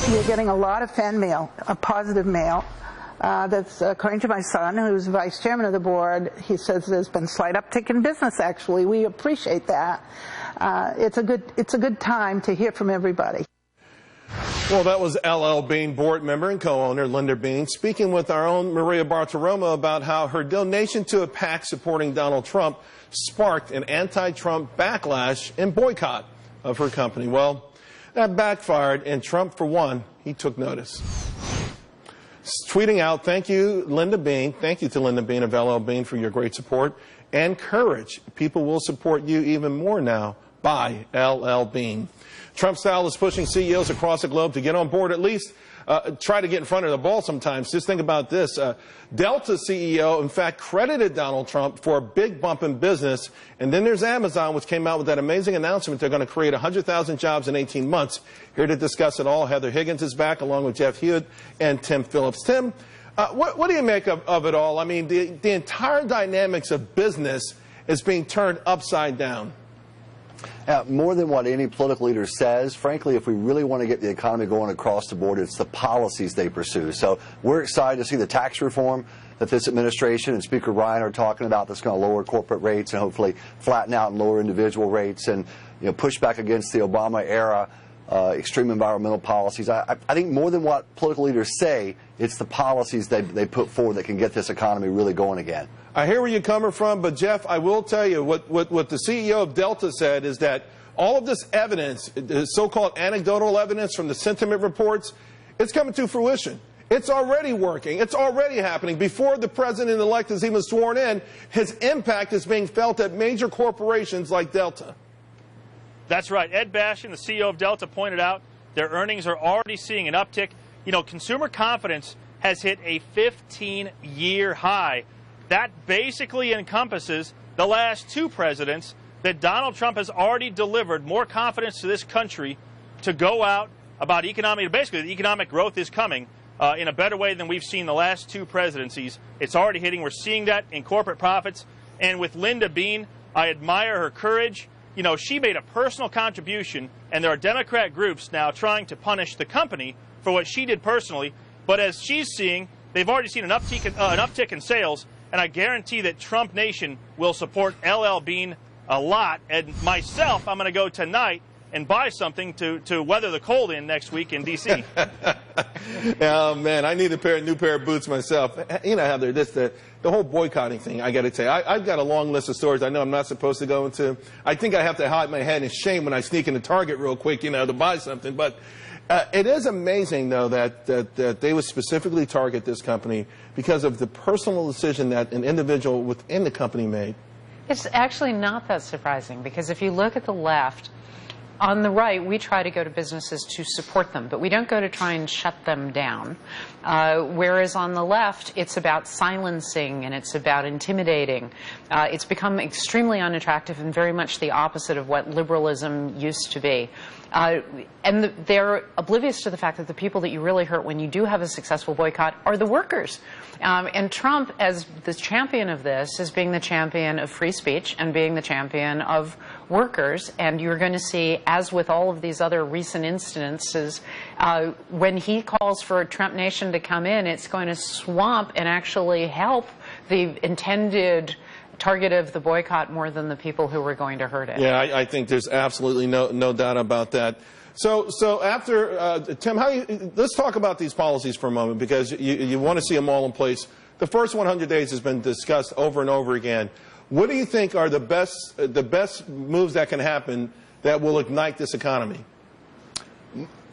You're getting a lot of fan mail, a positive mail. That's according to my son, who's vice chairman of the board. He says there's been slight uptick in business. Actually, we appreciate that. It's a good time to hear from everybody. Well, that was LL Bean board member and co-owner Linda Bean speaking with our own Maria Bartiromo about how her donation to a PAC supporting Donald Trump sparked an anti-Trump backlash and boycott of her company. Well, that backfired, and Trump, for one, he took notice. Tweeting out, "Thank you, Linda Bean. Thank you to Linda Bean of LL Bean for your great support and courage. People will support you even more now. By LL Bean." Trump style is pushing CEOs across the globe to get on board, at least try to get in front of the ball sometimes. Just think about this. Delta CEO, in fact, credited Donald Trump for a big bump in business. And then there's Amazon, which came out with that amazing announcement. They're going to create 100,000 jobs in 18 months. Here to discuss it all, Heather Higgins is back, along with Jeff Hewitt and Tim Phillips. Tim, what do you make of it all? I mean, the entire dynamics of business is being turned upside down. More than what any political leader says, frankly, if we really want to get the economy going across the board, it's the policies they pursue. So we're excited to see the tax reform that this administration and Speaker Ryan are talking about that's going to lower corporate rates and hopefully flatten out and lower individual rates and push back against the Obama-era extreme environmental policies. I think more than what political leaders say, it's the policies they put forward that can get this economy really going again. I hear where you're coming from, but Jeff, I will tell you what the CEO of Delta said is that all of this evidence, the so-called anecdotal evidence from the sentiment reports, it's coming to fruition. It's already working. It's already happening. Before the president-elect is even sworn in, his impact is being felt at major corporations like Delta. That's right. Ed Bastian, the CEO of Delta, pointed out their earnings are already seeing an uptick. Consumer confidence has hit a 15-year high. That basically encompasses the last two presidents that Donald Trump has already delivered more confidence to this country to go out about economic, basically the economic growth is coming in a better way than we've seen the last two presidencies. It's already hitting. We're seeing that in corporate profits. And with Linda Bean, I admire her courage. She made a personal contribution, and there are Democrat groups now trying to punish the company for what she did personally. But as she's seeing, they've already seen an uptick in sales. And I guarantee that Trump Nation will support LL Bean a lot. And myself, I'm going to go tonight and buy something to weather the cold in next week in D.C. Oh, man, I need a new pair of boots myself. Heather, the whole boycotting thing, I got to tell you, I've got a long list of stores I know I'm not supposed to go into. I think I have to hide my head in shame when I sneak into Target real quick, to buy something. But it is amazing, though, that they would specifically target this company because of the personal decision that an individual within the company made. It's actually not that surprising, because if you look at the left, on the right, we try to go to businesses to support them, but we don't go to try and shut them down. Whereas on the left, it's about silencing and it's about intimidating. It's become extremely unattractive and very much the opposite of what liberalism used to be. And they're oblivious to the fact that the people that you really hurt when you do have a successful boycott are the workers. And Trump, as the champion of this, is being the champion of free speech and being the champion of workers. And you're going to see, as with all of these other recent instances, when he calls for a Trump Nation to come in, it's going to swamp and actually help the intended target of the boycott more than the people who were going to hurt it. Yeah, I think there's absolutely no doubt about that. So after, Tim, let's talk about these policies for a moment, because you want to see them all in place. The first 100 days has been discussed over and over again. What do you think are the best moves that can happen that will ignite this economy?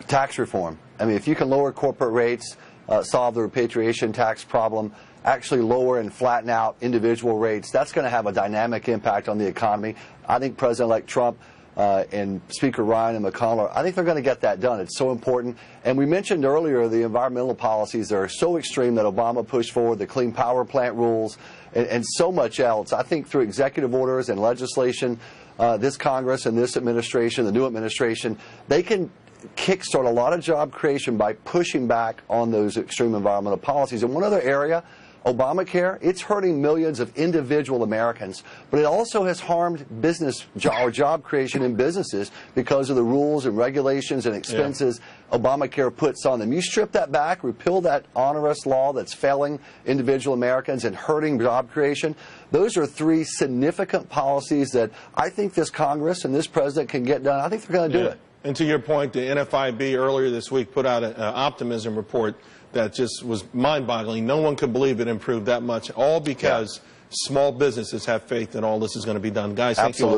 Tax reform. I mean, if you can lower corporate rates, solve the repatriation tax problem, actually lower and flatten out individual rates, that's going to have a dynamic impact on the economy. I think President-elect Trump and Speaker Ryan and McConnell, I think they're going to get that done. It's so important. And we mentioned earlier the environmental policies that are so extreme that Obama pushed forward, the Clean Power Plant rules, and so much else. I think through executive orders and legislation, this Congress and this administration, the new administration, they can kickstart a lot of job creation by pushing back on those extreme environmental policies. And one other area, Obamacare, it's hurting millions of individual Americans, but it also has harmed business or job creation in businesses because of the rules and regulations and expenses Obamacare puts on them. You strip that back, repeal that onerous law that's failing individual Americans and hurting job creation. Those are three significant policies that I think this Congress and this president can get done. I think they're going to do it. And to your point, the NFIB earlier this week put out an optimism report that just was mind-boggling. No one could believe it improved that much, all because small businesses have faith that all this is going to be done. Guys, thank you all.